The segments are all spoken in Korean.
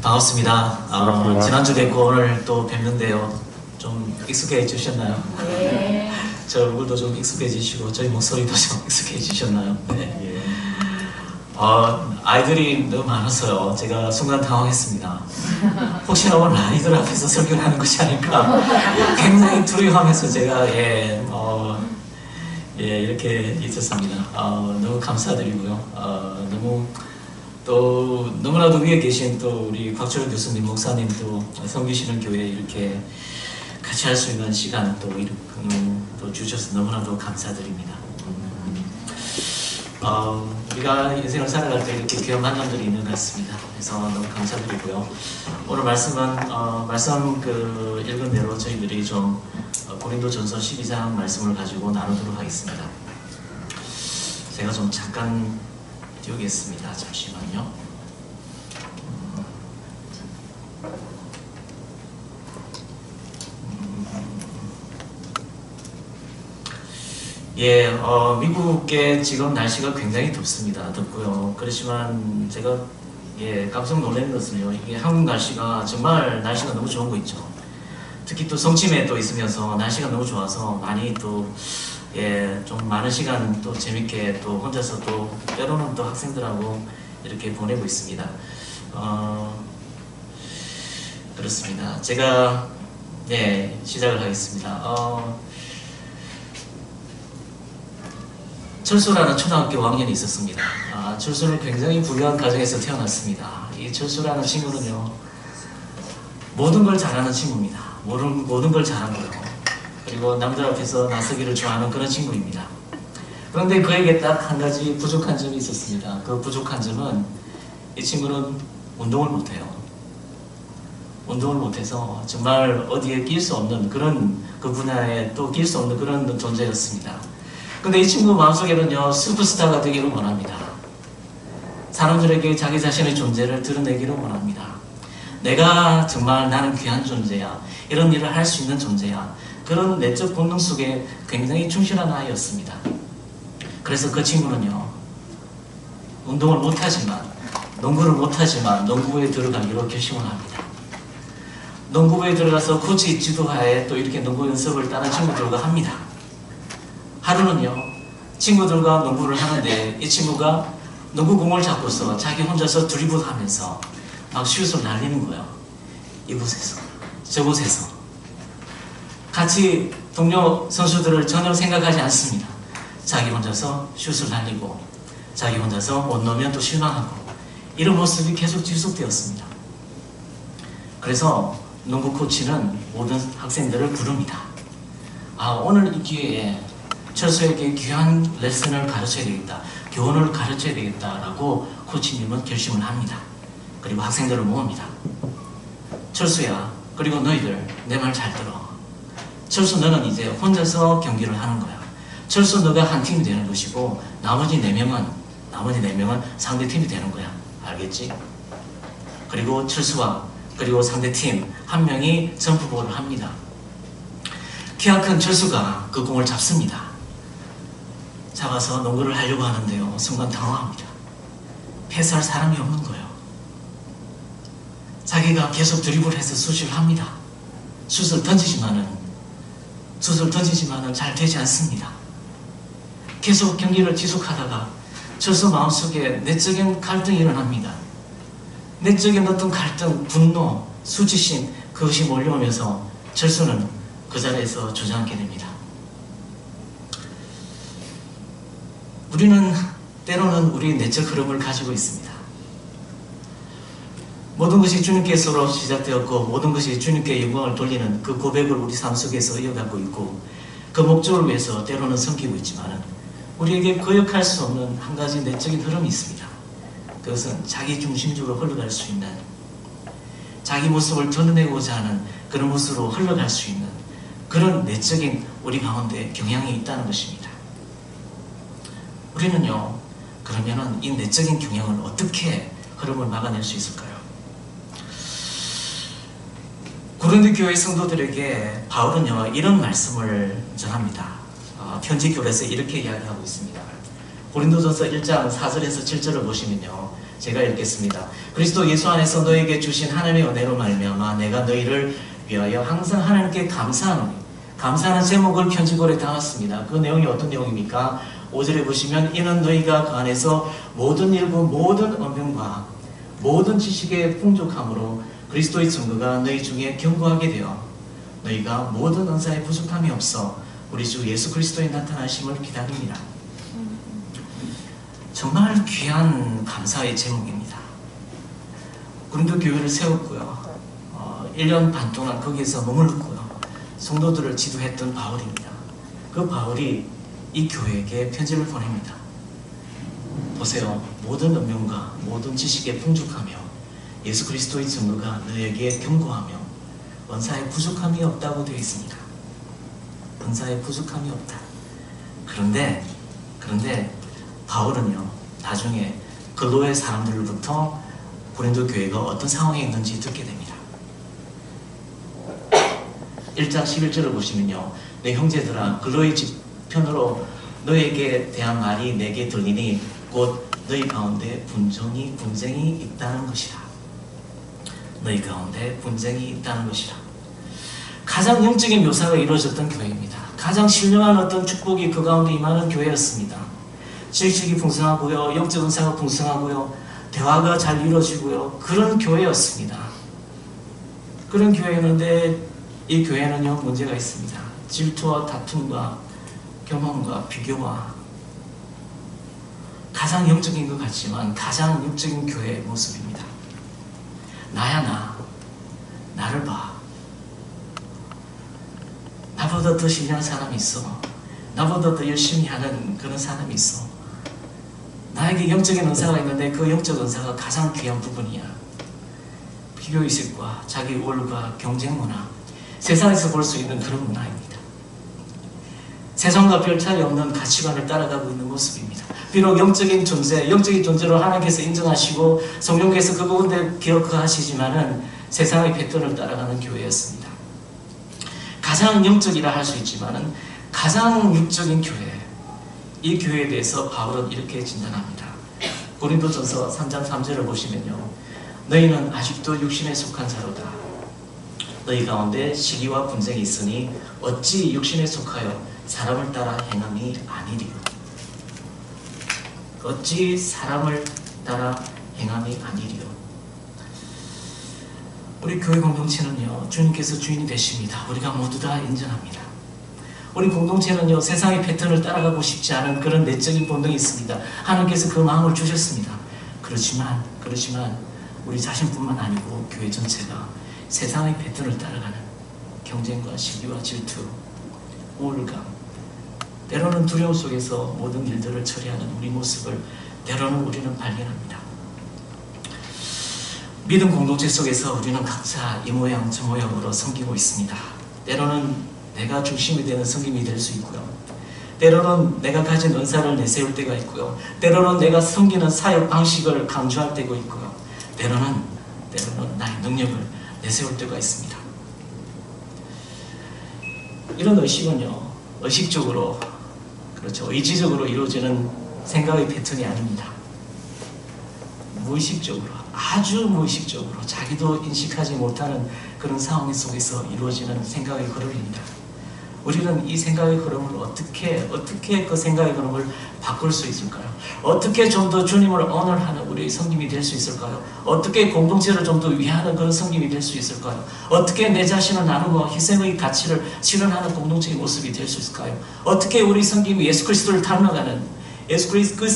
반갑습니다. 반갑습니다. 지난주 뵙고 오늘 또 뵙는데요. 좀 익숙해지셨나요? 네. 저 얼굴도 좀 익숙해지시고 저희 목소리도 좀 익숙해지셨나요? 네. 아이들이 너무 많아서요. 제가 순간 당황했습니다. 혹시나 오늘 아이들 앞에서 설교를 하는 것이 아닐까 굉장히 두려워하면서 제가 이렇게 있었습니다. 너무 감사드리고요. 너무나도 위에 계신 또 우리 곽철 교수님, 목사님 또 섬기시는 교회에 이렇게 같이 할 수 있는 시간 또 주셔서 너무나도 감사드립니다. 우리가 인생을 살아갈 때 이렇게 귀한 만남들이 있는 것 같습니다. 그래서 너무 감사드리고요. 오늘 말씀은 말씀 읽은 대로 저희들이 좀 고린도전서 12장 말씀을 가지고 나누도록 하겠습니다. 제가 좀 잠깐 띄우겠습니다. 잠시만요. 미국에 지금 날씨가 굉장히 덥습니다. 덥고요. 그렇지만 제가 깜짝 놀란 것은요. 이게 한국 날씨가 정말 날씨가 너무 좋은 거 있죠. 특히 또 성침에 또 있으면서 날씨가 너무 좋아서 많이 또 좀 많은 시간 또 재밌게 또 혼자서 또 때로는 또 학생들하고 이렇게 보내고 있습니다. 그렇습니다. 제가 시작을 하겠습니다. 철수라는 초등학교 5학년이 있었습니다. 철수는 굉장히 부유한 가정에서 태어났습니다. 이 철수라는 친구는요, 모든 걸 잘하는 친구입니다. 모든 걸 잘하고요. 그리고 남들 앞에서 나서기를 좋아하는 그런 친구입니다. 그런데 그에게 딱 한 가지 부족한 점이 있었습니다. 그 부족한 점은 이 친구는 운동을 못해요. 운동을 못해서 정말 어디에 낄 수 없는 그런 그 분야에 또 낄 수 없는 그런 존재였습니다. 근데 이 친구 마음속에는요, 슈퍼스타가 되기를 원합니다. 사람들에게 자기 자신의 존재를 드러내기를 원합니다. 내가 정말 나는 귀한 존재야. 이런 일을 할 수 있는 존재야. 그런 내적 본능 속에 굉장히 충실한 아이였습니다. 그래서 그 친구는요, 운동을 못하지만, 농구를 못하지만 농구부에 들어가기로 결심을 합니다. 농구부에 들어가서 코치 지도하에 또 이렇게 농구 연습을 다른 친구들과 합니다. 하루는요, 친구들과 농구를 하는데 이 친구가 농구공을 잡고서 자기 혼자서 드리블하면서 막 슛을 날리는 거예요. 이곳에서 저곳에서 같이 동료 선수들을 전혀 생각하지 않습니다. 자기 혼자서 슛을 날리고 자기 혼자서 못 넣으면 또 실망하고 이런 모습이 계속 지속되었습니다. 그래서 농구 코치는 모든 학생들을 부릅니다. 오늘 이 기회에 철수에게 귀한 레슨을 가르쳐야 되겠다, 교훈을 가르쳐야 되겠다라고 코치님은 결심을 합니다. 그리고 학생들을 모읍니다. 철수야, 그리고 너희들 내 말 잘 들어. 철수, 너는 이제 혼자서 경기를 하는 거야. 철수, 너가 한 팀이 되는 것이고 나머지 4명은 상대 팀이 되는 거야. 알겠지? 그리고 철수와 그리고 상대 팀 한 명이 점프볼을 합니다. 키가 큰 철수가 그 공을 잡습니다. 잡아서 농구를 하려고 하는데요, 순간 당황합니다. 패스할 사람이 없는 거예요. 자기가 계속 드리블해서 슛을 합니다. 슛을 던지지만은 잘 되지 않습니다. 계속 경기를 지속하다가 철수 마음속에 내적인 갈등이 일어납니다. 내적인 어떤 갈등, 분노, 수치심, 그것이 몰려오면서 철수는 그 자리에서 주저앉게 됩니다. 우리는 때로는 우리 내적 흐름을 가지고 있습니다. 모든 것이 주님께서로 시작되었고 모든 것이 주님께 영광을 돌리는 그 고백을 우리 삶 속에서 이어가고 있고 그 목적을 위해서 때로는 섬기고 있지만 우리에게 거역할 수 없는 한 가지 내적인 흐름이 있습니다. 그것은 자기 중심적으로 흘러갈 수 있는, 자기 모습을 드러내고자 하는 그런 모습으로 흘러갈 수 있는 그런 내적인 우리 가운데 경향이 있다는 것입니다. 우리는요, 그러면은 이 내적인 경향을 어떻게 흐름을 막아낼 수 있을까요? 고린도 교회 성도들에게 바울은요, 이런 말씀을 전합니다. 편지 교례에서 이렇게 이야기하고 있습니다. 고린도전서 1장 4절에서 7절을 보시면요, 제가 읽겠습니다. 그리스도 예수 안에서 너에게 주신 하나님의 은혜로 말미암아 내가 너희를 위하여 항상 하나님께 감사하노니. 감사하는 제목을 편지고에 담았습니다. 그 내용이 어떤 내용입니까? 5절에 보시면 이는 너희가 그 안에서 모든 일과 모든 언명과 모든 지식의 풍족함으로 그리스도의 증거가 너희 중에 견고하게 되어 너희가 모든 은사에 부족함이 없어 우리 주 예수 그리스도의 나타나심을 기다립니다. 정말 귀한 감사의 제목입니다. 고린도 교회를 세웠고요. 1년 반 동안 거기에서 머물렀고요. 성도들을 지도했던 바울입니다. 그 바울이 이 교회에게 편지를 보냅니다. 보세요. 모든 은명과 모든 지식에 풍족하며 예수 그리스도의 증거가 너에게 견고하며 은사에 부족함이 없다고 되어 있습니다. 은사에 부족함이 없다. 그런데 바울은요, 나중에 글로의 사람들로부터 고린도 교회가 어떤 상황에 있는지 듣게 됩니다. 1장 11절을 보시면요, 내 형제들아 글로의 집편으로 너에게 대한 말이 내게 들리니 곧 너희 가운데 분쟁이 있다는 것이라. 너희 가운데 분쟁이 있다는 것이라. 가장 영적인 묘사가 이루어졌던 교회입니다. 가장 신령한 어떤 축복이 그 가운데 임하는 교회였습니다. 지식이 풍성하고요, 영적 은사가 풍성하고요, 대화가 잘 이루어지고요, 그런 교회였습니다. 그런 교회였는데 이 교회는요, 문제가 있습니다. 질투와 다툼과 교만과 비교와 가장 영적인 것 같지만 가장 영적인 교회의 모습입니다. 나야 나를 봐. 나보다 더 신뢰하는 사람이 있어. 나보다 더 열심히 하는 그런 사람이 있어. 나에게 영적인 은사가 있는데 그 영적 은사가 가장 귀한 부분이야. 비교의식과 자기 우월과 경쟁 문화, 세상에서 볼 수 있는 그런 문화입니다. 세상과 별 차이 없는 가치관을 따라가고 있는 모습입니다. 비록 영적인 존재로 하나님께서 인정하시고 성령께서 그 부분을 기억하시지만은 세상의 패턴을 따라가는 교회였습니다. 가장 영적이라 할 수 있지만은 가장 육적인 교회, 이 교회에 대해서 바울은 이렇게 진단합니다. 고린도전서 3장 3절을 보시면요, 너희는 아직도 육신에 속한 자로다. 너희 가운데 시기와 분쟁이 있으니 어찌 육신에 속하여 사람을 따라 행함이 아니리요. 어찌 사람을 따라 행함이 아니리요. 우리 교회 공동체는요, 주님께서 주인이 되십니다. 우리가 모두 다 인정합니다. 우리 공동체는요, 세상의 패턴을 따라가고 싶지 않은 그런 내적인 본능이 있습니다. 하나님께서 그 마음을 주셨습니다. 그렇지만 우리 자신뿐만 아니고 교회 전체가 세상의 패턴을 따라가는 경쟁과 시기와 질투, 우울감, 때로는 두려움 속에서 모든 일들을 처리하는 우리 모습을 때로는 우리는 발견합니다. 믿음 공동체 속에서 우리는 각자 이 모양 저 모양으로 섬기고 있습니다. 때로는 내가 중심이 되는 섬김이 될 수 있고요, 때로는 내가 가진 은사를 내세울 때가 있고요, 때로는 내가 섬기는 사역 방식을 강조할 때가 있고요, 때로는 나의 능력을 내세울 때가 있습니다. 이런 의식은요, 의식적으로, 그렇죠, 의지적으로 이루어지는 생각의 패턴이 아닙니다. 무의식적으로, 아주 무의식적으로 자기도 인식하지 못하는 그런 상황 속에서 이루어지는 생각의 흐름입니다. 우리는 이 생각의 흐름을 어떻게 그 생각의 흐름을 바꿀 수 있을까요? 어떻게 좀 더 주님을 언어하는 우리의 섬김이 될 수 있을까요? 어떻게 공동체를 좀 더 위하는 그런 섬김이 될 수 있을까요? 어떻게 내 자신을 나누고 희생의 가치를 실현하는 공동체의 모습이 될 수 있을까요? 어떻게 우리 섬김이 예수 그리스도를 닮아가는 예수 그리스도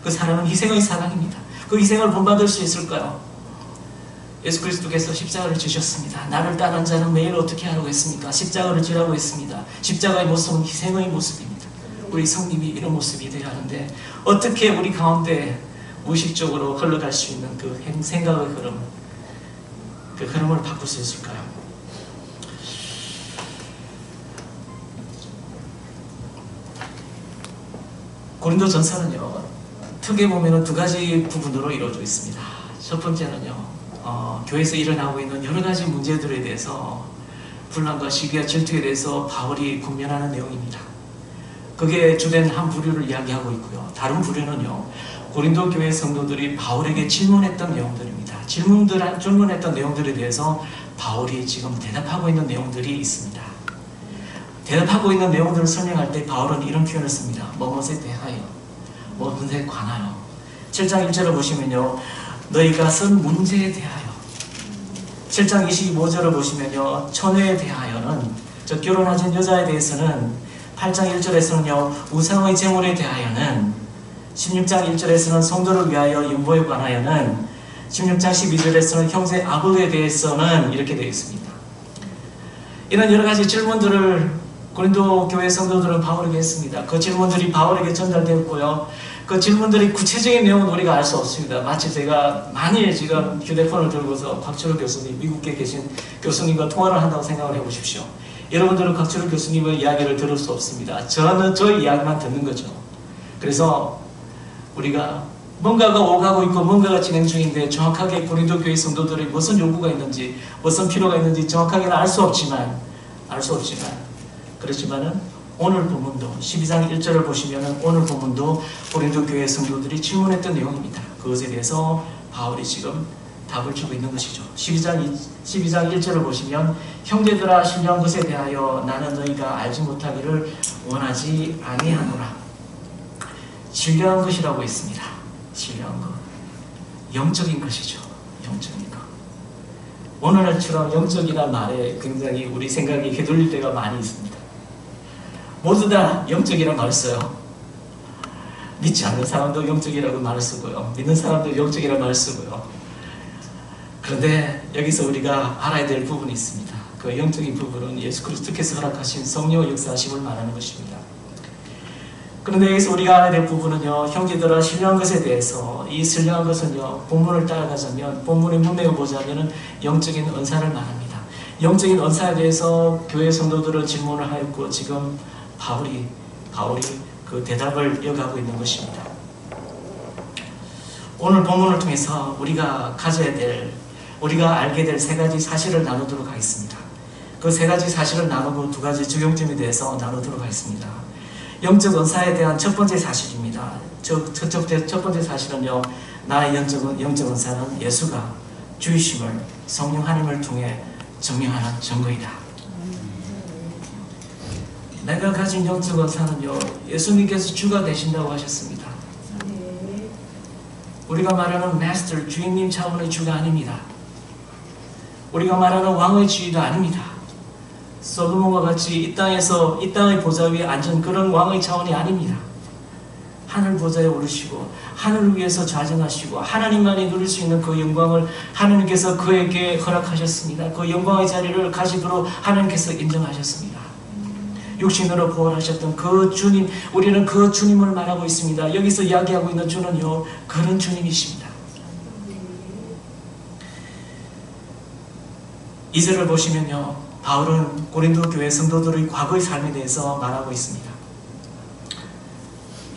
그 사랑은 희생의 사랑입니다. 그 희생을 본받을 수 있을까요? 예수 그리스도께서 십자가를 지셨습니다. 나를 따르는 자는 매일 어떻게 하라고 했습니까? 십자가를 지라고 했습니다. 십자가의 모습은 희생의 모습입니다. 우리 성님이 이런 모습이 되어야 하는데 어떻게 우리 가운데 무의식적으로 흘러갈 수 있는 그 생각의 흐름, 그 흐름을 바꿀 수 있을까요? 고린도전서는요, 크게 보면 두 가지 부분으로 이루어져 있습니다. 첫 번째는요, 교회에서 일어나고 있는 여러 가지 문제들에 대해서, 분란과 시기와 질투에 대해서 바울이 국면하는 내용입니다. 그게 주된 한 부류를 이야기하고 있고요. 다른 부류는요, 고린도 교회 성도들이 바울에게 질문했던 내용들입니다. 질문했던 내용들에 대해서 바울이 지금 대답하고 있는 내용들이 있습니다. 대답하고 있는 내용들을 설명할 때 바울은 이런 표현을 씁니다. 뭐뭇에 대하여, 뭐뭇에 관하여. 7장 1절을 보시면요, 너희가 쓴 문제에 대하여. 7장 25절을 보시면요, 처녀에 대하여는, 즉 결혼하신 여자에 대해서는, 8장 1절에서는요, 우상의 제물에 대하여는, 16장 1절에서는 성도를 위하여 연보에 관하여는, 16장 12절에서는 형제 아굴에 대해서는 이렇게 되어 있습니다. 이런 여러 가지 질문들을 고린도 교회 성도들은 바울에게 했습니다. 그 질문들이 바울에게 전달되었고요. 그 질문들이 구체적인 내용은 우리가 알 수 없습니다. 마치 제가 만일 지금 휴대폰을 들고서 곽철우 교수님, 미국에 계신 교수님과 통화를 한다고 생각을 해보십시오. 여러분들은 곽철우 교수님의 이야기를 들을 수 없습니다. 저는 저 이야기만 듣는 거죠. 그래서 우리가 뭔가가 오가고 있고 뭔가가 진행 중인데 정확하게 고린도 교회 성도들이 무슨 요구가 있는지, 무슨 필요가 있는지 정확하게는 알 수 없지만 그렇지만은 오늘 본문도 12장 1절을 보시면은 오늘 본문도 고린도 교회 성도들이 질문했던 내용입니다. 그것에 대해서 바울이 지금 답을 주고 있는 것이죠. 12장 1절을 보시면 형제들아 신령한 것에 대하여 나는 너희가 알지 못하기를 원하지 아니하노라. 신령한 것이라고 있습니다. 신령한 것. 영적인 것이죠. 영적인 것. 오늘날처럼 영적이라는 말에 굉장히 우리 생각이 휘둘릴 때가 많이 있습니다. 모두 다 영적이라는 말을 써요. 믿지 않는 사람도 영적이라고 말을 쓰고요. 믿는 사람도 영적이라는 말을 쓰고요. 그런데 여기서 우리가 알아야 될 부분이 있습니다. 그 영적인 부분은 예수 그리스도께서 허락하신 성령의 역사하심을 말하는 것입니다. 그런데 여기서 우리가 알아야 될 부분은요, 형제들아 신령한 것에 대해서, 이 신령한 것은요, 본문을 따라가자면, 본문의 문맥을 보자면 영적인 은사를 말합니다. 영적인 은사에 대해서 교회 성도들은 질문을 하였고 지금 바울이 그 대답을 이어가고 있는 것입니다. 오늘 본문을 통해서 우리가 알게 될 세 가지 사실을 나누도록 하겠습니다. 그 세 가지 사실을 나누고 두 가지 적용점에 대해서 나누도록 하겠습니다. 영적 은사에 대한 첫 번째 사실입니다. 첫 번째 사실은요, 나의 영적 은사는 예수가 주이심을 성령 하나님을 통해 증명하는 증거이다. 내가 가진 영적 은사는요, 예수님께서 주가 되신다고 하셨습니다. 우리가 말하는 마스터, 주인님 차원의 주가 아닙니다. 우리가 말하는 왕의 지위도 아닙니다. 솔로몬과 같이 이 땅의 보좌 위에 앉은 그런 왕의 차원이 아닙니다. 하늘 보좌에 오르시고 하늘을 위해서 좌정하시고 하나님만이 누릴 수 있는 그 영광을 하나님께서 그에게 허락하셨습니다. 그 영광의 자리를 가지도록 하나님께서 인정하셨습니다. 육신으로 부활하셨던 그 주님, 우리는 그 주님을 말하고 있습니다. 여기서 이야기하고 있는 주는요, 그런 주님이십니다. 2절을 보시면요, 바울은 고린도 교회 성도들의 과거의 삶에 대해서 말하고 있습니다.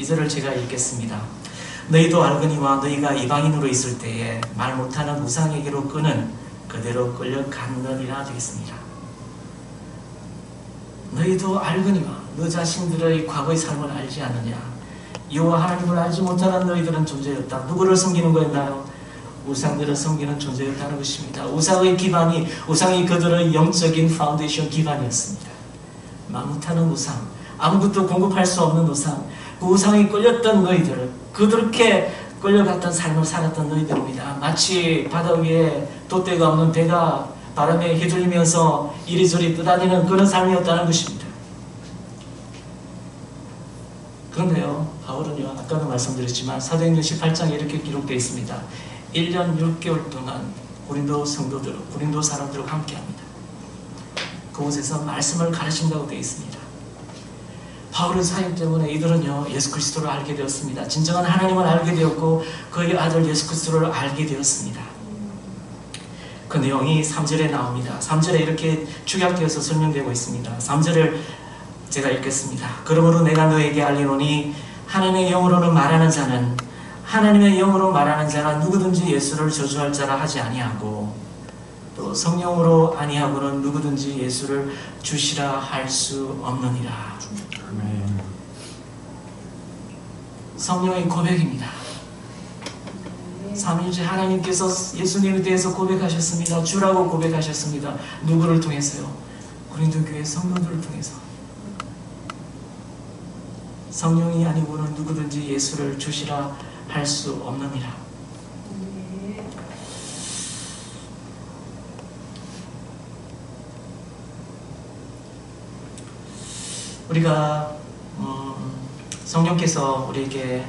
2절을 제가 읽겠습니다. 너희도 알거니와 너희가 이방인으로 있을 때에 말 못하는 우상에게로 끄는 그대로 끌려갔느니라 되겠습니다. 너희도 알거니와 너 자신들의 과거의 삶을 알지 않느냐. 여호와 하나님을 알지 못하는 너희들은 존재였다. 누구를 섬기는 거였나요? 우상들을 섬기는 존재였다는 것입니다. 우상이 그들의 영적인 파운데이션 기반이었습니다. 말 못하는 우상, 아무것도 공급할 수 없는 우상, 그 우상에 끌렸던 너희들, 그렇게 끌려갔던 삶을 살았던 너희들입니다. 마치 바다 위에 돛대가 없는 배가 바람에 휘둘리면서 이리저리 떠다니는 그런 삶이었다는 것입니다. 그런데요, 바울은요, 아까도 말씀드렸지만 사도행전 18장에 이렇게 기록되어 있습니다. 1년 6개월 동안 고린도 사람들과 함께합니다. 그곳에서 말씀을 가르친다고 되어 있습니다. 바울의 사역 때문에 이들은요, 예수 그리스도를 알게 되었습니다. 진정한 하나님을 알게 되었고 그의 아들 예수 그리스도를 알게 되었습니다. 그 내용이 3절에 나옵니다. 3절에 이렇게 축약되어서 설명되고 있습니다. 3절을 제가 읽겠습니다. 그러므로 내가 너에게 알리노니 하나님의 영으로 말하는 자는 누구든지 예수를 저주할 자라 하지 아니하고 또 성령으로 아니하고는 누구든지 예수를 주시라 할 수 없느니라. 성령의 고백입니다. 삼위일체 하나님께서 예수님에 대해서 고백하셨습니다. 주라고 고백하셨습니다. 누구를 통해서요? 고린도 교회 성도들을 통해서. 성령이 아니고는 누구든지 예수를 주시라 할 수 없느니라. 우리가 성령께서 우리에게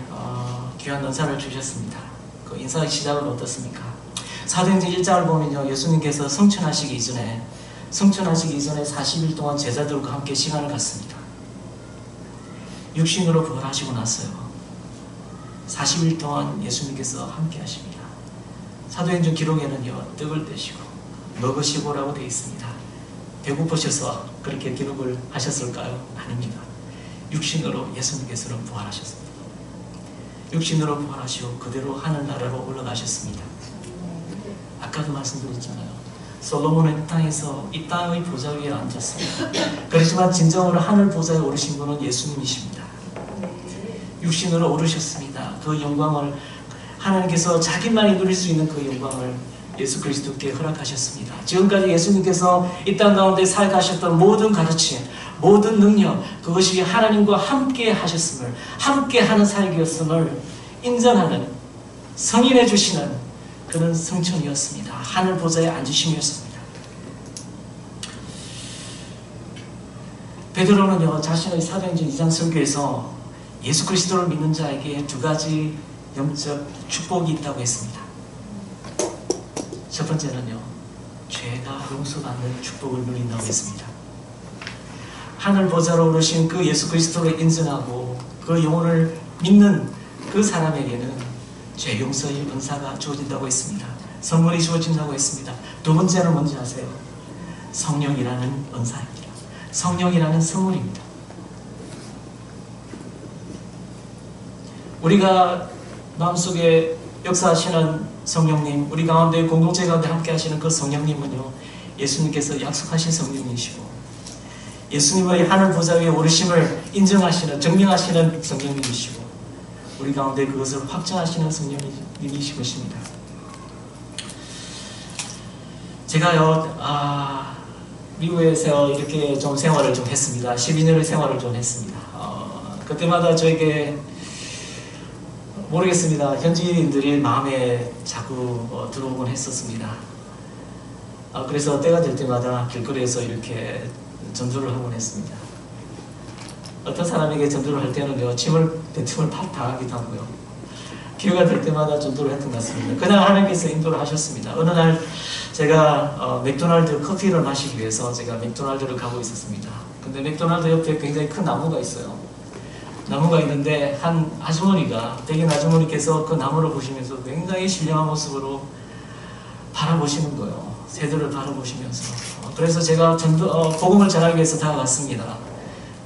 귀한 은사를 주셨습니다. 그 인사의 시작은 어떻습니까? 사도행전 1장을 보면요, 예수님께서 성천하시기 이전에 40일 동안 제자들과 함께 시간을 갖습니다. 육신으로 부활하시고 나서요, 40일 동안 예수님께서 함께 하십니다. 사도행전 기록에는요, 떡을 떼시고 먹으시고라고 되어 있습니다. 배고프셔서 그렇게 기록을 하셨을까요? 아닙니다. 육신으로 예수님께서는 부활하셨습니다. 육신으로 부활하시고 그대로 하늘나라로 올라가셨습니다. 아까도 말씀드렸잖아요. 솔로몬의 땅에서 이 땅의 보좌 위에 앉았습니다. 그렇지만 진정으로 하늘 보좌에 오르신 분은 예수님이십니다. 육신으로 오르셨습니다. 그 영광을 하나님께서 자기만이 누릴 수 있는 그 영광을 예수 그리스도께 허락하셨습니다. 지금까지 예수님께서 이 땅 가운데 살아가셨던 모든 가르침, 모든 능력, 그것이 하나님과 함께 하셨음을, 함께 하는 살기였음을 인정하는, 승인해 주시는 그런 성천이었습니다. 하늘 보좌에 앉으심이었습니다. 베드로는요, 자신의 사도행전 2장 설교에서 예수 그리스도를 믿는 자에게 두 가지 영적 축복이 있다고 했습니다. 첫 번째는요, 죄가 용서받는 축복을 누린다고 했습니다. 하늘 보좌로 오르신 그 예수 그리스도를 인정하고 그 영혼을 믿는 그 사람에게는 죄 용서의 은사가 주어진다고 했습니다. 선물이 주어진다고 했습니다. 두 번째는 뭔지 아세요? 성령이라는 은사입니다. 성령이라는 선물입니다. 우리가 마음속에 역사하시는 성령님, 우리 가운데 공동체 가운데 함께 하시는 그 성령님은요, 예수님께서 약속하신 성령님이시고 예수님의 하늘 보좌 위에 오르심을 인정하시는, 증명하시는 성령님이시고 우리 가운데 그것을 확증하시는 성령님이신 것입니다. 제가요, 미국에서 이렇게 좀 생활을 좀 했습니다. 12년의 생활을 좀 했습니다. 그때마다 저에게 모르겠습니다. 현지인들이 마음에 자꾸 들어오곤 했었습니다. 그래서 때가 될 때마다 길거리에서 이렇게 전도를 하곤 했습니다. 어떤 사람에게 전도를 할 때는요, 침을 뱉음을 당하기도 하고요. 기회가 될 때마다 전도를 했던 것 같습니다. 그냥 하나님께서 인도를 하셨습니다. 어느 날 제가 맥도날드 커피를 마시기 위해서 제가 맥도날드를 가고 있었습니다. 근데 맥도날드 옆에 굉장히 큰 나무가 있어요. 나무가 있는데 한 아주머니가, 백인 아주머니께서 그 나무를 보시면서 굉장히 신령한 모습으로 바라보시는 거예요. 새들을 바라보시면서. 그래서 제가 복음을 전하기 위해서 다가갔습니다.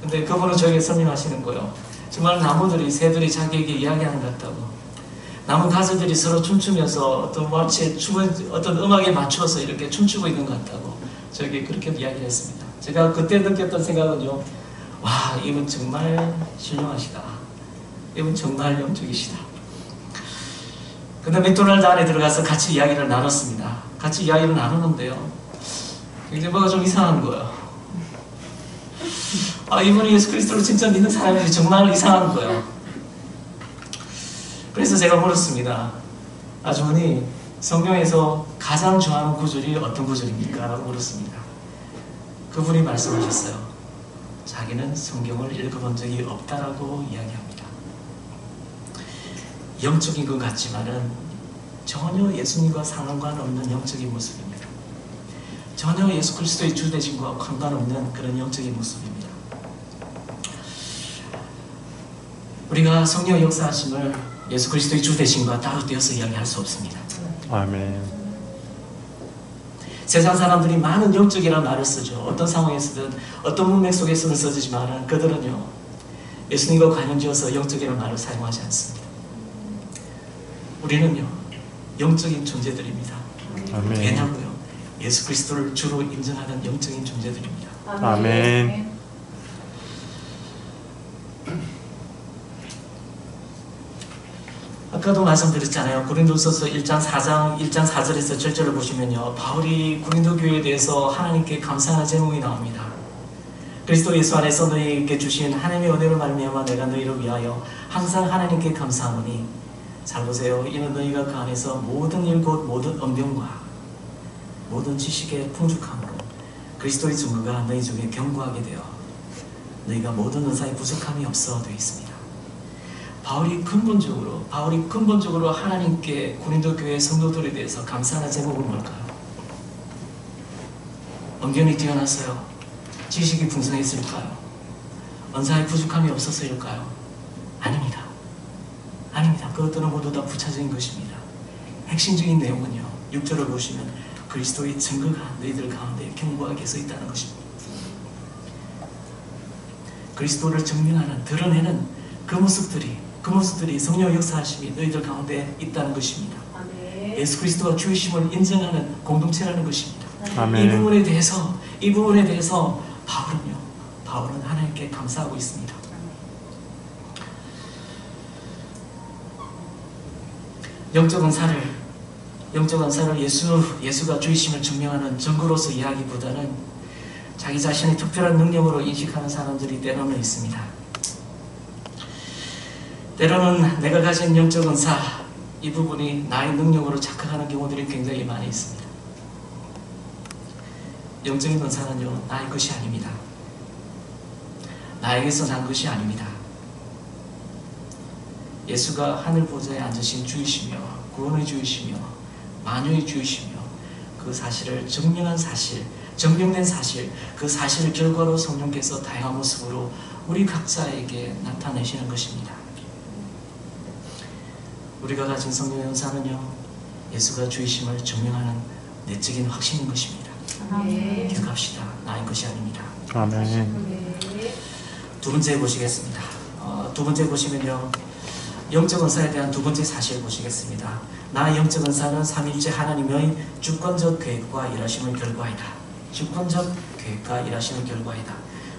근데 그분은 저에게 설명하시는 거예요. 정말 나무들이, 새들이 자기에게 이야기하는 것 같다고. 나무 가지들이 서로 춤추면서 어떤 마치 어떤 음악에 맞춰서 이렇게 춤추고 있는 것 같다고 저에게 그렇게 이야기를 했습니다. 제가 그때 느꼈던 생각은요, 와, 이분 정말 신령하시다. 이분 정말 영적이시다. 근데 맥도날드 안에 들어가서 같이 이야기를 나눴습니다. 같이 이야기를 나누는데요, 굉장히 뭐가 좀 이상한 거예요. 이분이 예수 그리스도를 진짜 믿는 사람인지 정말 이상한 거예요. 그래서 제가 물었습니다. 아주머니, 성경에서 가장 좋아하는 구절이 어떤 구절입니까? 라고 물었습니다. 그분이 말씀하셨어요. 자기는 성경을 읽어본 적이 없다라고 이야기합니다. 영적인 것 같지만은 전혀 예수님과 상관없는 영적인 모습입니다. 전혀 예수 그리스도의 주되심과 상관없는 그런 영적인 모습입니다. 우리가 성령의 역사하심을 예수 그리스도의 주되심과 따로 떼어서 이야기할 수 없습니다. 아멘. 세상 사람들이 많은 영적이라는 말을 쓰죠. 어떤 상황에서든 어떤 문맥 속에서는 써지지만 그들은요, 예수님과 관련지어서 영적이라는 말을 사용하지 않습니다. 우리는요, 영적인 존재들입니다. 아멘. 왜냐고요? 예수 그리스도를 주로 인정하는 영적인 존재들입니다. 아멘. 아까도 말씀드렸잖아요. 고린도서서 1장 4절에서 7절을 보시면요, 바울이 고린도 교회에 대해서 하나님께 감사하는 제목이 나옵니다. 그리스도 예수 안에서 너희에게 주신 하나님의 은혜로 말미암아 내가 너희를 위하여 항상 하나님께 감사하노니, 잘 보세요. 이는 너희가 그 안에서 모든 일 곧 모든 언병과 모든 지식의 풍족함으로 그리스도의 증거가 너희 중에 견고하게 되어 너희가 모든 은사에 부족함이 없어 되어 있습니다. 바울이 근본적으로 하나님께 고린도 교회 성도들에 대해서 감사하는 제목은 뭘까요? 언변이 뛰어났어요? 지식이 풍성했을까요? 은사에 부족함이 없었을까요? 아닙니다. 아닙니다. 그것들은 모두 다 부차적인 것입니다. 핵심적인 내용은요, 6절을 보시면 그리스도의 증거가 너희들 가운데 견고하게 서 있다는 것입니다. 그리스도를 증명하는, 드러내는 그 모습들이 성령 역사하심이 너희들 가운데 있다는 것입니다. 예수 그리스도가 주이심을 인정하는 공동체라는 것입니다. 아멘. 이 부분에 대해서 바울은 하나님께 감사하고 있습니다. 영적 은사를 예수가 주이심을 증명하는 증거로서 이야기보다는 자기 자신의 특별한 능력으로 인식하는 사람들이 때로는 있습니다. 때로는 내가 가진 영적 은사, 이 부분이 나의 능력으로 착각하는 경우들이 굉장히 많이 있습니다. 영적인 은사는요, 나의 것이 아닙니다. 나에게서 난 것이 아닙니다. 예수가 하늘 보좌에 앉으신 주이시며 구원의 주이시며 만유의 주이시며 그 사실을 증명한 사실, 증명된 사실, 그 사실을 결과로 성령께서 다양한 모습으로 우리 각자에게 나타내시는 것입니다. 우리가 가진 성령의 은사는요, 예수가 주이심을 증명하는 내적인 확신인 것입니다. 기억합시다. 나의 것이 아닙니다. 아멘. 두 번째 보시겠습니다. 두 번째 보시면요, 영적 은사에 대한 두 번째 사실 보시겠습니다. 나의 영적 은사는 삼위일체 하나님의 주권적 계획과 일하심의 결과이다. 주권적 계획과 일하심의 결과이다.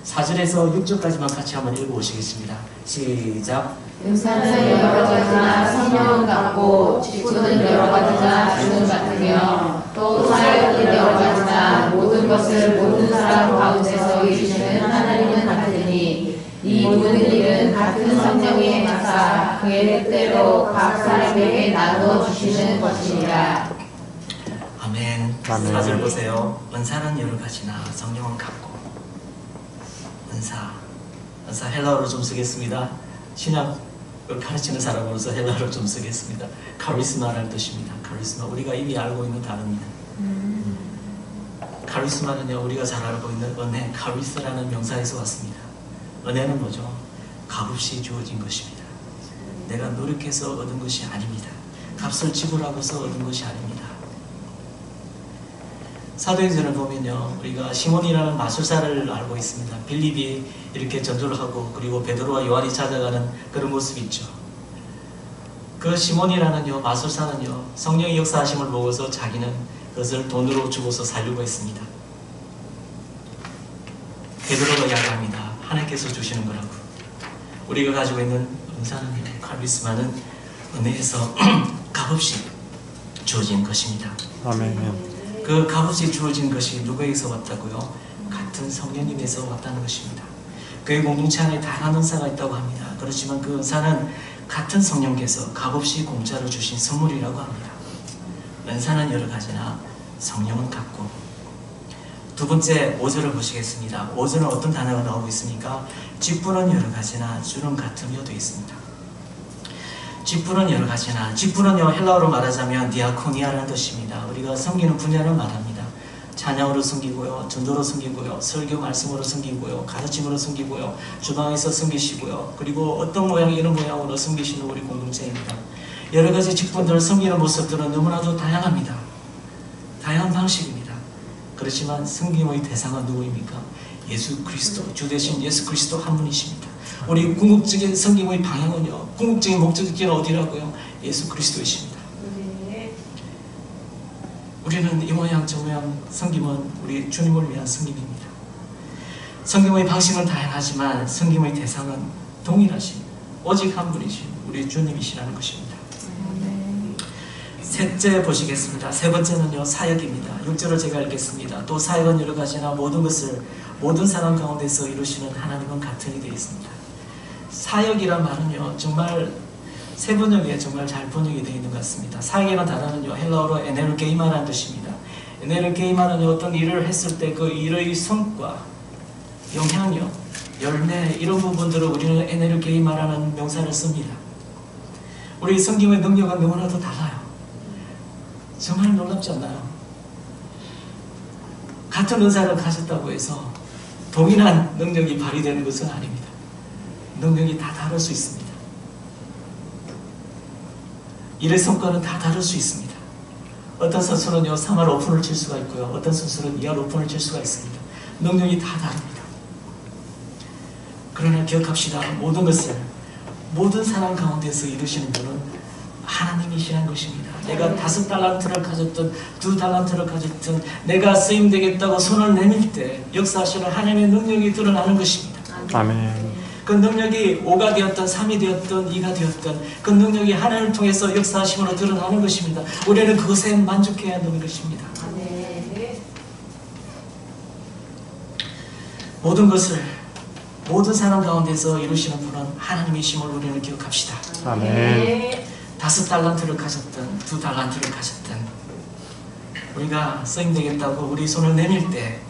4절에서 6절까지만 같이 한번 읽어보시겠습니다. 시작. 은사는 여러 가지나 성령은 같고 직분은 여러 가지나 주는 같으며 또 사역은 여러 가지나 모든 것을 모든 사람 가운데서 이루시는 하나님은 같으니 이 모든 일은 같은 성령이 행하사 그의 뜻대로 각 사람에게 나누어 주시는 것이니라. 아멘. 4절 보세요. 은사는 여러 가지나 성령은 같고. 은사 헬라어로 좀 쓰겠습니다. 신약을 가르치는 사람으로서 헬라어로 좀 쓰겠습니다. 카리스마라는 뜻입니다. 카리스마, 우리가 이미 알고 있는 단어입니다. 카리스마는요, 우리가 잘 알고 있는 은혜, 카리스라는 명사에서 왔습니다. 은혜는 뭐죠? 값없이 주어진 것입니다. 내가 노력해서 얻은 것이 아닙니다. 값을 지불하고서 얻은 것이 아닙니다. 사도행전을 보면요, 우리가 시몬이라는 마술사를 알고 있습니다. 빌립이 이렇게 전도를 하고 그리고 베드로와 요한이 찾아가는 그런 모습이 있죠. 그 시몬이라는 마술사는요, 성령의 역사하심을 보고서 자기는 그것을 돈으로 주고서 살려고 했습니다. 베드로가 이야기합니다. 하나님께서 주시는 거라고. 우리가 가지고 있는 은사는요, 카리스마는 은혜에서 값없이 주어진 것입니다. 아멘. 그 값없이 주어진 것이 누구에게서 왔다고요? 같은 성령님에서 왔다는 것입니다. 교회 공동체 안에 다양한 은사가 있다고 합니다. 그렇지만 그 은사는 같은 성령께서 값없이 공짜로 주신 선물이라고 합니다. 은사는 여러 가지나 성령은 같고. 두 번째 5절을 보시겠습니다. 5절은 어떤 단어가 나오고 있습니까? 직분은 여러 가지나 주는 같으며 되어 있습니다. 직분은 여러 가지나, 직분은요, 헬라어로 말하자면 디아코니아라는 뜻입니다. 우리가 섬기는 분야를 말합니다. 찬양으로 섬기고요, 전도로 섬기고요, 설교 말씀으로 섬기고요, 가르침으로 섬기고요, 주방에서 섬기시고요, 그리고 어떤 모양 이런 모양으로 섬기시는 우리 공동체입니다. 여러 가지 직분들, 섬기는 모습들은 너무나도 다양합니다. 다양한 방식입니다. 그렇지만 섬김의 대상은 누구입니까? 예수 그리스도, 주 대신 예수 그리스도 한 분이십니다. 우리 궁극적인 섬김의 방향은요, 궁극적인 목적지는 어디라고요? 예수 그리스도이십니다. 우리는 이 모양 저 모양 섬김은 우리 주님을 위한 섬김입니다. 섬김의 방식은 다양하지만 섬김의 대상은 동일하신 오직 한 분이신 우리 주님이시라는 것입니다. 셋째 보시겠습니다. 세 번째는요, 사역입니다. 6절을 제가 읽겠습니다. 또 사역은 여러 가지나 모든 것을 모든 사람 가운데서 이루시는 하나님은 같은 이 되어 있습니다. 사역이란 말은요, 정말 세 번역에 정말 잘 번역이 되어 있는 것 같습니다. 사역이라는 단어는요, 헬라어로 에네르게이마라는 뜻입니다. 에네르게이마는 어떤 일을 했을 때 그 일의 성과, 영향력, 열매 이런 부분들을 우리는 에네르게이마라는 명사를 씁니다. 우리 성경의 능력은 너무나도 달라요. 정말 놀랍지 않나요? 같은 은사를 가졌다고 해서 동일한 능력이 발휘되는 것은 아닙니다. 능력이 다 다를 수 있습니다. 일의 성과는 다 다를 수 있습니다. 어떤 선수는요 3할 오픈을 칠 수가 있고요, 어떤 선수는 2할 오픈을 칠 수가 있습니다. 능력이 다 다릅니다. 그러나 기억합시다. 모든 것을 모든 사람 가운데서 이루시는 분은 하나님이시라는 것입니다. 내가 5달란트를 가졌든 2달란트를 가졌든 내가 쓰임되겠다고 손을 내밀 때 역사하시는 하나님의 능력이 드러나는 것입니다. 아멘. 그 능력이 5가 되었든 3이 되었든 2가 되었든 그 능력이 하나님을 통해서 역사하심으로 드러나는 것입니다. 우리는 그것에 만족해야 하는 것입니다. 모든 것을 모든 사람 가운데서 이루시는 분은 하나님이심을 우리는 기억합시다. 아멘. 5달란트를 가졌든 2달란트를 가졌든 우리가 쓰임되겠다고 우리 손을 내밀 때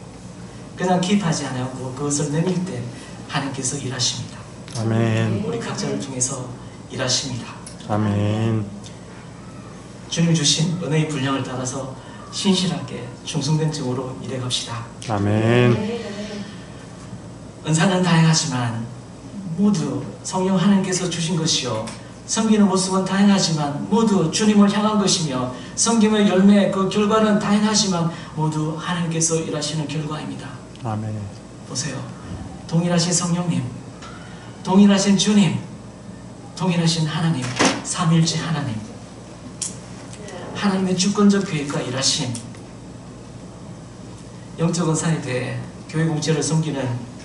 그냥 기입하지 않고 그것을 내밀 때 하나님께서 일하십니다. 아멘. 우리 각자를 통해서 일하십니다. 아멘. 주님 주신 은혜의 분량을 따라서 신실하게 충성된 증으로 일해갑시다. 아멘. 은사는 다양하지만 모두 성령 하나님께서 주신 것이요, 섬기는 모습은 다양하지만 모두 주님을 향한 것이며 섬김의 열매 그 결과는 다양하지만 모두 하나님께서 일하시는 결과입니다. 아멘. 보세요. 동일하신 성령님, 동일하신 주님, 동일하신 하나님, 삼위일체 하나님, 하나님의 주권적 계획과 일하심, 영적 은사에 대해 교회 공체를 섬기는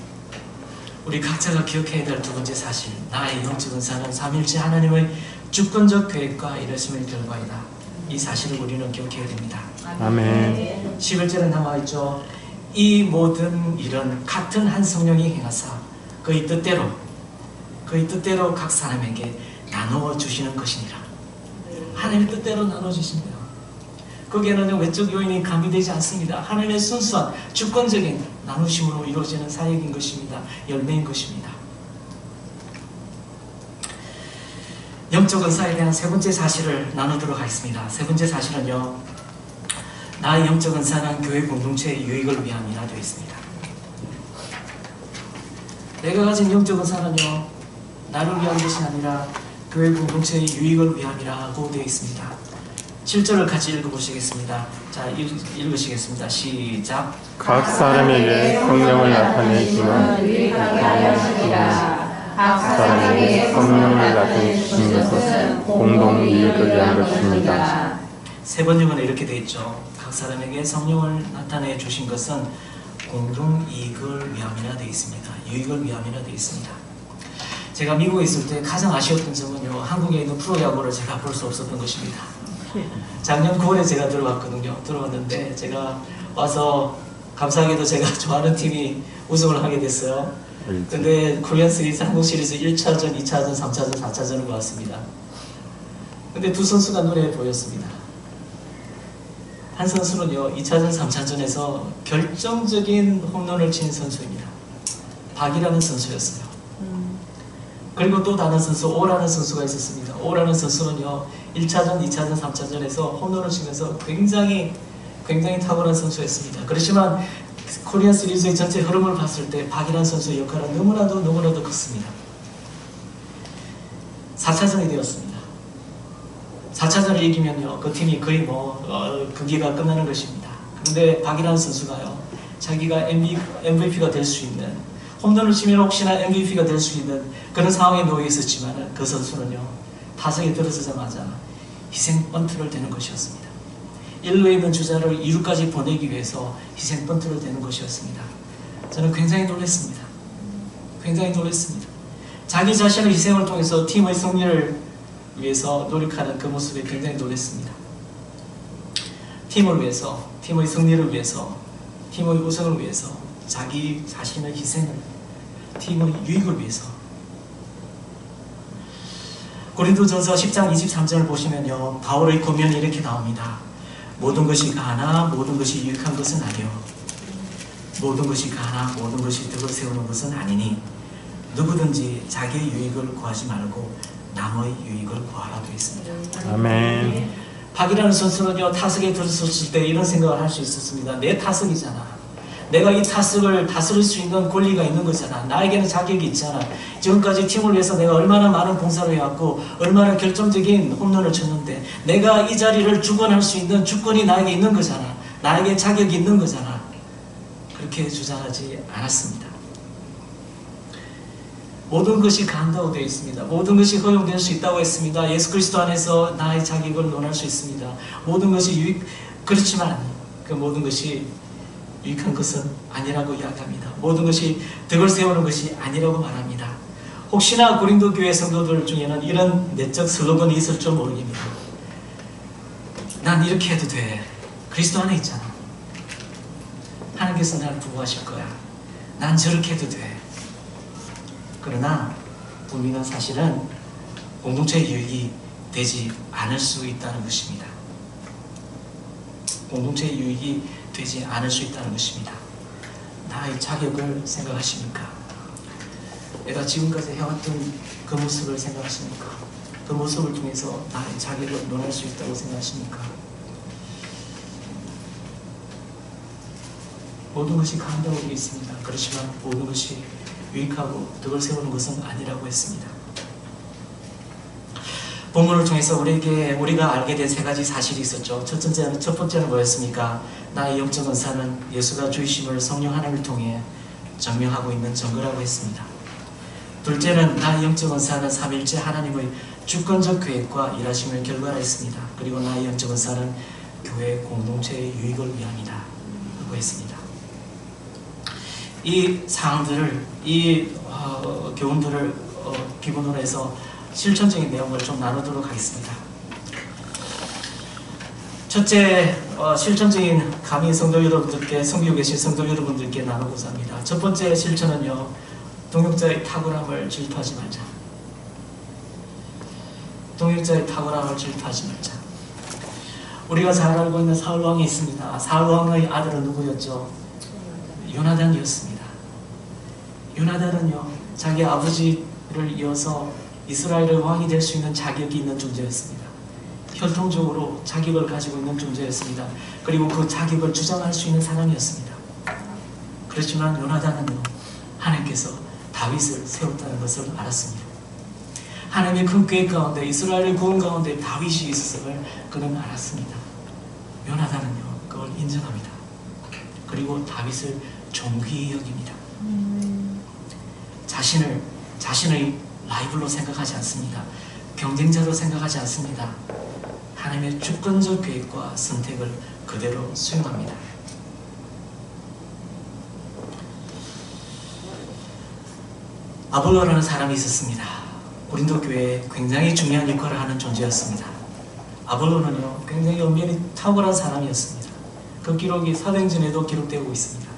우리 각자가 기억해야 될 두 번째 사실, 나의 영적 은사는 삼위일체 하나님의 주권적 계획과 일하심의 결과이다. 이 사실을 우리는 기억해야 됩니다. 아멘. 11절에 나와있죠. 이 모든 일은 같은 한 성령이 행하사 그의 뜻대로 각 사람에게 나누어 주시는 것이니라. 하나님의 뜻대로 나눠주십니다. 거기에는 외적 요인이 가미되지 않습니다. 하나님의 순수한 주권적인 나누심으로 이루어지는 사역인 것입니다. 열매인 것입니다. 영적 은사에 대한 세 번째 사실을 나누도록 하겠습니다. 세 번째 사실은요, 나의 영적 은사는 교회 공동체의 유익을 위함이라 되어 있습니다. 내가 가진 영적 은사는요, 나를 위한 것이 아니라 교회 공동체의 유익을 위함이라고 되어 있습니다. 7절을 같이 읽어보시겠습니다. 자, 읽으시겠습니다. 시작. 각 사람에게 성령을 나타내시면 유익하게 하려 하시니라. 각 사람에게 성령을 나타내시는 것은 공동 이익을 위한 것입니다. 세 번역은 이렇게 되어 있죠. 각 사람에게 성령을 나타내 주신 것은 공동 이익을 위함이라 되어 있습니다. 유익을 위함이라 되어 있습니다. 제가 미국에 있을 때 가장 아쉬웠던 점은요, 한국에 있는 프로야구를 제가 볼 수 없었던 것입니다. 작년 9월에 제가 들어왔거든요. 들어왔는데 제가 와서 감사하게도 제가 좋아하는 팀이 우승을 하게 됐어요. 근데 코리안 시리즈, 한국 시리즈 1차전, 2차전, 3차전, 4차전을 봤습니다. 근데 두 선수가 눈에 보였습니다. 한 선수는요, 2차전, 3차전에서 결정적인 홈런을 친 선수입니다. 박이라는 선수였어요. 그리고 또 다른 선수, 오라는 선수가 있었습니다. 오라는 선수는요, 1차전, 2차전, 3차전에서 홈런을 치면서 굉장히 탁월한 선수였습니다. 그렇지만 코리안 시리즈의 전체 흐름을 봤을 때 박이라는 선수의 역할은 너무나도 컸습니다. 4차전이 되었습니다. 4차전을 이기면요, 그 팀이 거의 경기가 끝나는 것입니다. 그런데 박이라는 선수가요, 자기가 MVP가 될 수 있는, 홈런을 치면 혹시나 MVP가 될 수 있는 그런 상황에 놓여 있었지만 그 선수는요, 타석에 들어서자마자 희생 번트를 대는 것이었습니다. 1루에 있는 주자를 2루까지 보내기 위해서 희생 번트를 대는 것이었습니다. 저는 굉장히 놀랐습니다. 굉장히 놀랐습니다. 자기 자신의 희생을 통해서 팀의 승리를 위해서 노력하는 그 모습에 굉장히 놀랐습니다. 팀을 위해서, 팀의 승리를 위해서, 팀의 우승을 위해서, 자기 자신의 희생을, 팀의 유익을 위해서. 고린도전서 10장 23절을 보시면요, 바울의 고면이 이렇게 나옵니다. 모든 것이 가나 모든 것이 유익한 것은 아니요, 모든 것이 가나 모든 것이 덕을 세우는 것은 아니니 누구든지 자기의 유익을 구하지 말고 남의 유익을 구하라 되어 있습니다. 아멘. 박이라는 선수는요, 타석에 들어섰을 때 이런 생각을 할 수 있었습니다. 내 타석이잖아. 내가 이 타석을 다스릴 수 있는 권리가 있는 거잖아. 나에게는 자격이 있잖아. 지금까지 팀을 위해서 내가 얼마나 많은 봉사를 해왔고 얼마나 결정적인 홈런을 쳤는데 내가 이 자리를 주관할 수 있는 주권이 나에게 있는 거잖아. 나에게 자격이 있는 거잖아. 그렇게 주장하지 않았습니다. 모든 것이 간다고 되어 있습니다. 모든 것이 허용될 수 있다고 했습니다. 예수 그리스도 안에서 나의 자격을 논할 수 있습니다. 모든 것이 그렇지만 그 모든 것이 유익한 것은 아니라고 이야기합니다. 모든 것이 덕을 세우는 것이 아니라고 말합니다. 혹시나 고린도 교회 성도들 중에는 이런 내적 슬로건이 있을 줄 모르겠습니다. 난 이렇게 해도 돼. 그리스도 안에 있잖아. 하나님께서 나를 부부하실 거야. 난 저렇게 해도 돼. 그러나 분명한 사실은 공동체의 유익이 되지 않을 수 있다는 것입니다. 공동체의 유익이 되지 않을 수 있다는 것입니다. 나의 자격을 생각하십니까? 내가 지금까지 해왔던 그 모습을 생각하십니까? 그 모습을 통해서 나의 자격을 논할 수 있다고 생각하십니까? 모든 것이 간다고 되어 있습니다. 그렇지만 모든 것이 유익하고 덕을 세우는 것은 아니라고 했습니다. 본문을 통해서 우리가 알게 된 세 가지 사실이 있었죠. 첫 번째는 뭐였습니까? 나의 영적 은사는 예수가 주이심을 성령 하나님을 통해 증명하고 있는 증거라고 했습니다. 둘째는 나의 영적 은사는 삼일째 하나님의 주권적 계획과 일하심을 결과했습니다. 그리고 나의 영적 은사는 교회 공동체의 유익을 위함이다 라고 했습니다. 이 사항들을, 이 교훈들을 기본으로 해서 실천적인 내용을 좀 나누도록 하겠습니다. 첫째, 실천적인 감히 성도 여러분들께, 성교에 계신 성도 여러분들께 나누고자 합니다. 첫 번째 실천은요, 동역자의 탁월함을 질투하지 말자. 동역자의 탁월함을 질투하지 말자. 우리가 잘 알고 있는 사울왕이 있습니다. 사울왕의 아들은 누구였죠? 요나단이었습니다. 요나단은요, 자기 아버지를 이어서 이스라엘의 왕이 될 수 있는 자격이 있는 존재였습니다. 혈통적으로 자격을 가지고 있는 존재였습니다. 그리고 그 자격을 주장할 수 있는 사람이었습니다. 그렇지만 요나단은요, 하나님께서 다윗을 세웠다는 것을 알았습니다. 하나님의 큰 계획 가운데, 이스라엘의 구원 가운데 다윗이 있었음을 그는 알았습니다. 요나단은요, 그걸 인정합니다. 그리고 다윗을 존귀히 여깁니다. 자신의 라이벌로 생각하지 않습니다. 경쟁자로 생각하지 않습니다. 하나님의 주권적 계획과 선택을 그대로 수용합니다. 아볼로라는 사람이 있었습니다. 고린도 교회에 굉장히 중요한 역할을 하는 존재였습니다. 아볼로는요, 굉장히 엄연히 탁월한 사람이었습니다. 그 기록이 사도행전에도 기록되고 있습니다.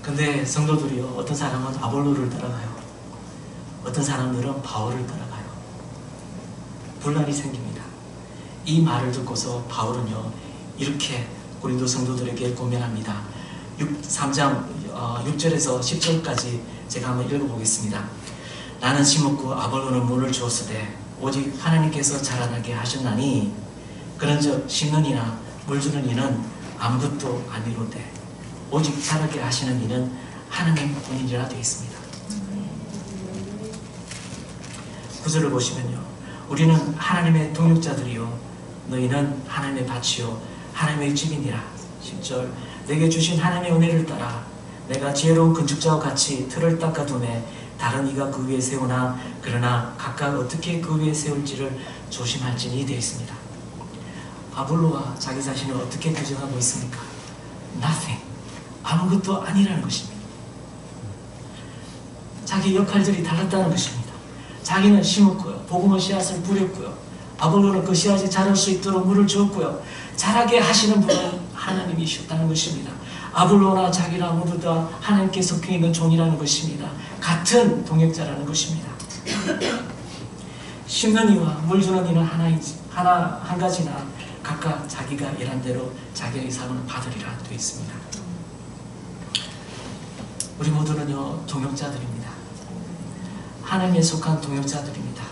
근데 성도들이요, 어떤 사람은 아볼로를 따라가요. 어떤 사람들은 바울을 따라가요. 분란이 생깁니다. 이 말을 듣고서 바울은요, 이렇게 고린도 성도들에게 고면합니다. 3장 6절에서 10절까지 제가 한번 읽어보겠습니다. 나는 심었고 아볼로는 물을 주었으되 오직 하나님께서 자라나게 하셨나니 그런즉 심는 이나 물 주는 이는 아무것도 아니로되 오직 자라게 하시는 이는 하나님 뿐이라 되어 있습니다. 9절을 보시면요, 우리는 하나님의 동역자들이요 너희는 하나님의 밭이요 하나님의 집이니라. 10절 내게 주신 하나님의 은혜를 따라 내가 지혜로운 건축자와 같이 틀을 닦아두매 다른 이가 그 위에 세우나 그러나 각각 어떻게 그 위에 세울지를 조심할지니 되어 있습니다. 아볼로와 자기 자신을 어떻게 규정하고 있습니까? Nothing. 아무것도 아니라는 것입니다. 자기 역할들이 달랐다는 것입니다. 자기는 심었고요. 복음의 씨앗을 뿌렸고요. 아볼로는 그 씨앗이 자랄 수 있도록 물을 주었고요. 자라게 하시는 분은 하나님이셨다는 것입니다. 아볼로나 자기나 모두 다 하나님께 섞여 있는 종이라는 것입니다. 같은 동역자라는 것입니다. 심는 이와 물 주는 이는 한 가지나 각각 자기가 일한 대로 자기의 상을 받으리라 되어 있습니다. 우리 모두는요 동역자들입니다. 하나님에 속한 동역자들입니다.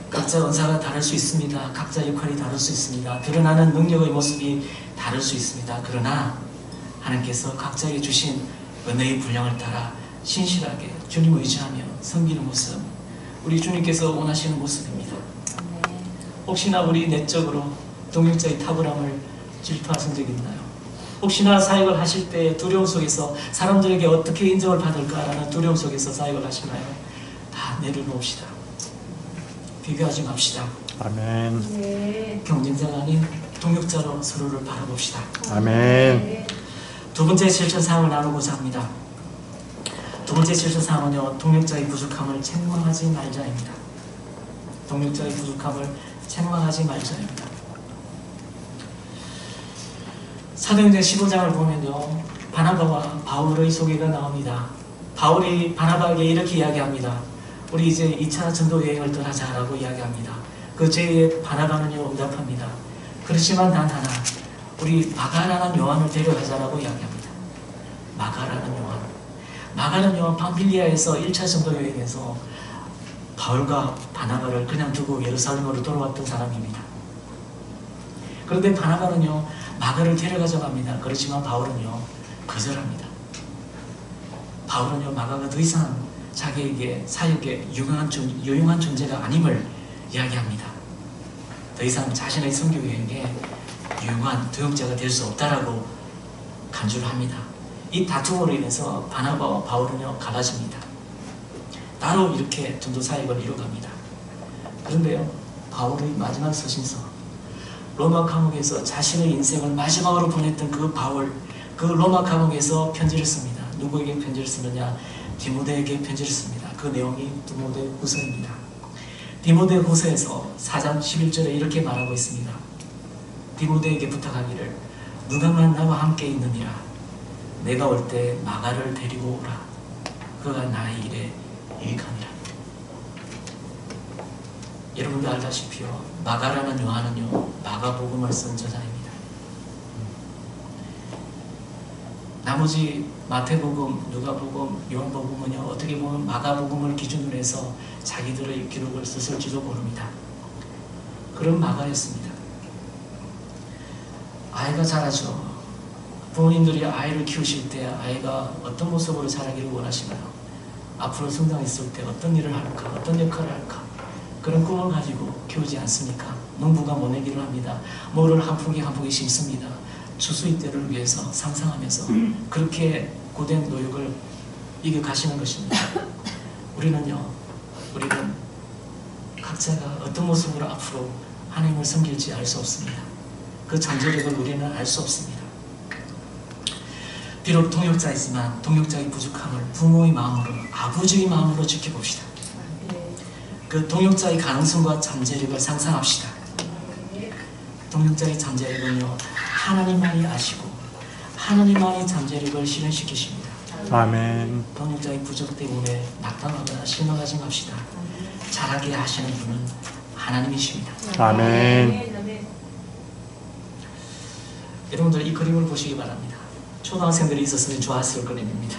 각자 은사가 다를 수 있습니다. 각자 역할이 다를 수 있습니다. 드러나는 능력의 모습이 다를 수 있습니다. 그러나 하나님께서 각자에게 주신 은혜의 분량을 따라 신실하게 주님을 의지하며 섬기는 모습, 우리 주님께서 원하시는 모습입니다. 혹시나 우리 내적으로 동역자의 탁월함을 질투하신 적이 있나요? 혹시나 사역을 하실 때 두려움 속에서 사람들에게 어떻게 인정을 받을까라는 두려움 속에서 사역을 하시나요? 다 내려놓읍시다. 비교하지 맙시다. 아멘. 경쟁자가 아닌 동역자로 서로를 바라봅시다. 아멘. 두 번째 실천사항을 나누고자 합니다. 두 번째 실천사항은요, 동역자의 부족함을 책망하지 말자입니다. 동역자의 부족함을 책망하지 말자입니다. 사도행전 15장을 보면요, 바나바와 바울의 소개가 나옵니다. 바울이 바나바에게 이렇게 이야기합니다. 우리 이제 2차 전도 여행을 떠나자라고 이야기합니다. 그 제에 바나바는요 응답합니다. 그렇지만 단 하나, 우리 마가라는 요한을 데려가자라고 이야기합니다. 마가라는 요한. 마가는 요한 밤빌리아에서 1차 전도 여행에서 바울과 바나바를 그냥 두고 예루살렘으로 돌아왔던 사람입니다. 그런데 바나바는요 마가를 데려가자고 합니다. 그렇지만 바울은요 거절합니다. 바울은요 마가가 더 이상 자기에게 사역에 유용한 존재가 아님을 이야기합니다. 더 이상 자신의 선교 여행에 유용한 동역자가 될 수 없다라고 간주를 합니다. 이 다툼으로 인해서 바나바와 바울은요 갈라집니다. 따로 이렇게 전도 사역을 이뤄갑니다. 그런데요 바울의 마지막 서신서, 로마 감옥에서 자신의 인생을 마지막으로 보냈던 그 바울, 그 로마 감옥에서 편지를 씁니다. 누구에게 편지를 쓰느냐? 디모데에게 편지를 씁니다. 그 내용이 디모데 후서입니다. 디모데 후서에서 4장 11절에 이렇게 말하고 있습니다. 디모데에게 부탁하기를 누가만 나와 함께 있느니라. 내가 올 때 마가를 데리고 오라. 그가 나의 일에 유익하니라. 여러분도 알다시피요, 마가라는 요한은요 마가복음을 쓴 저자입니다. 나머지 마태복음, 누가복음, 요한복음은요 어떻게 보면 마가복음을 기준으로 해서 자기들의 기록을 썼을지도 모릅니다. 그런 마가였습니다. 아이가 자라죠. 부모님들이 아이를 키우실 때 아이가 어떤 모습으로 자라기를 원하시나요? 앞으로 성장했을 때 어떤 일을 할까? 어떤 역할을 할까? 그런 꿈을 가지고 키우지 않습니까? 농부가 모내기를 합니다. 모를 한 포기 한 포기 심습니다. 추수의 때를 위해서 상상하면서 그렇게 고된 노역을 이겨가시는 것입니다. 우리는 각자가 어떤 모습으로 앞으로 하나님을 섬길지 알 수 없습니다. 그 잠재력을 우리는 알 수 없습니다. 비록 동역자이지만 동역자의 부족함을 부모의 마음으로, 아버지의 마음으로 지켜봅시다. 그 동역자의 가능성과 잠재력을 상상합시다. 동역자의 잠재력은요 하나님만이 아시고 하나님만이 잠재력을 실현시키십니다. 아멘. 동역자의 부족 때문에 낙담하거나 실망하지 맙시다. 잘하게 하시는 분은 하나님이십니다. 아멘. 여러분들 이 그림을 보시기 바랍니다. 초등학생들이 있었으면 좋았을 그림입니다.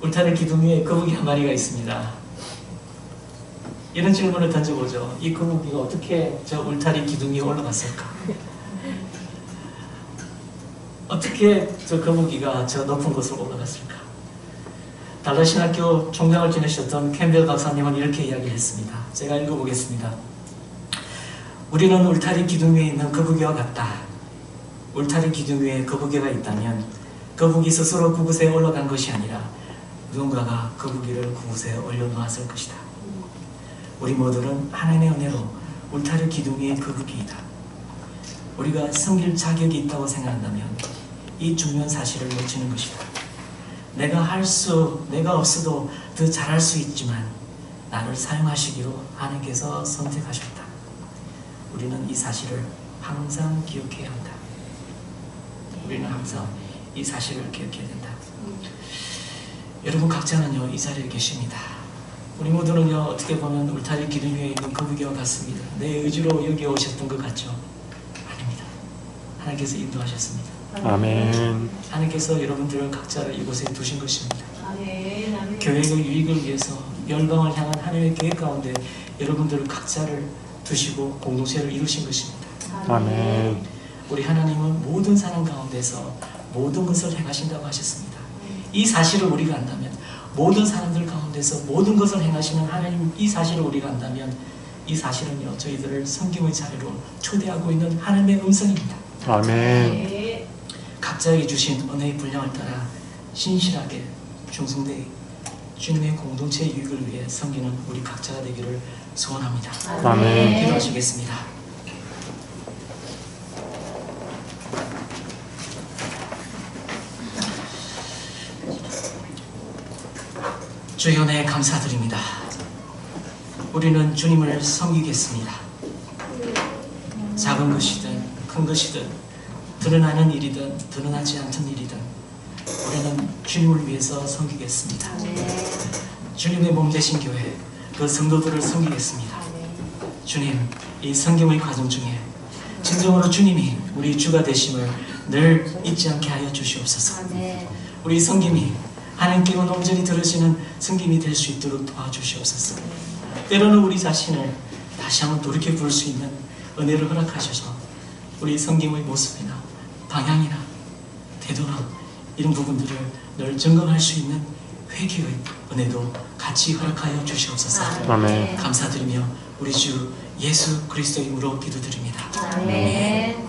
울타리 기둥 위에 거북이 한 마리가 있습니다. 이런 질문을 던져보죠. 이 거북이가 어떻게 저 울타리 기둥 위에 올라갔을까? 어떻게 저 거북이가 저 높은 곳으로 올라갔을까? 달라신학교 총장을 지내셨던 캠벨 박사님은 이렇게 이야기를 했습니다. 제가 읽어보겠습니다. 우리는 울타리 기둥 위에 있는 거북이와 같다. 울타리 기둥 위에 거북이가 있다면 거북이 스스로 그곳에 올라간 것이 아니라 누군가가 거북이를 그곳에 올려놓았을 것이다. 우리 모두는 하나님의 은혜로 울타리 기둥 위의 거북이이다. 우리가 섬길 자격이 있다고 생각한다면 이 중요한 사실을 놓치는 것이다. 내가 없어도 더 잘할 수 있지만 나를 사용하시기로 하나님께서 선택하셨다. 우리는 이 사실을 항상 기억해야 한다. 우리는 항상 이 사실을 기억해야 된다. 여러분 각자는요 이 자리에 계십니다. 우리 모두는요 어떻게 보면 울타리 기둥 위에 있는 거북이와 같습니다. 내 의지로 여기 오셨던 것 같죠? 아닙니다. 하나님께서 인도하셨습니다. 아멘. 하나님께서 여러분들을 각자를 이곳에 두신 것입니다. 아멘. 교회의 유익을 위해서 열방을 향한 하나님의 계획 가운데 여러분들을 각자를 두시고 공동체를 이루신 것입니다. 아멘. 우리 하나님은 모든 사람 가운데서 모든 것을 행하신다고 하셨습니다. 이 사실을 우리가 안다면 모든 사람들 가운데서 모든 것을 행하시는 하나님 이 사실을 우리가 안다면 이 사실은요 저희들을 성경의 자리로 초대하고 있는 하나님의 음성입니다. 아멘. 각자에게 주신 은혜의 분량을 따라 신실하게 충성되이 주님의 공동체의 유익을 위해 섬기는 우리 각자가 되기를 소원합니다. 아멘. 기도하시겠습니다. 주의 은혜에 감사드립니다. 우리는 주님을 섬기겠습니다. 작은 것이든 큰 것이든 드러나는 일이든 드러나지 않던 일이든 우리는 주님을 위해서 섬기겠습니다. 주님의 몸 되신 교회 그 성도들을 섬기겠습니다. 주님, 이 성경의 과정 중에 진정으로 주님이 우리 주가 되심을 늘 잊지 않게 하여 주시옵소서. 우리 섬김이 하나님께 온전히 들어지는 섬김이 될 수 있도록 도와주시옵소서. 때로는 우리 자신을 다시 한번 돌이켜 볼 수 있는 은혜를 허락하셔서 우리 섬김의 모습이나 방향이나 태도나 이런 부분들을 늘 점검할 수 있는 회개의 은혜도 같이 허락하여 주시옵소서. 아멘. 감사드리며 우리 주 예수 그리스도의 이름으로 기도드립니다. 아멘.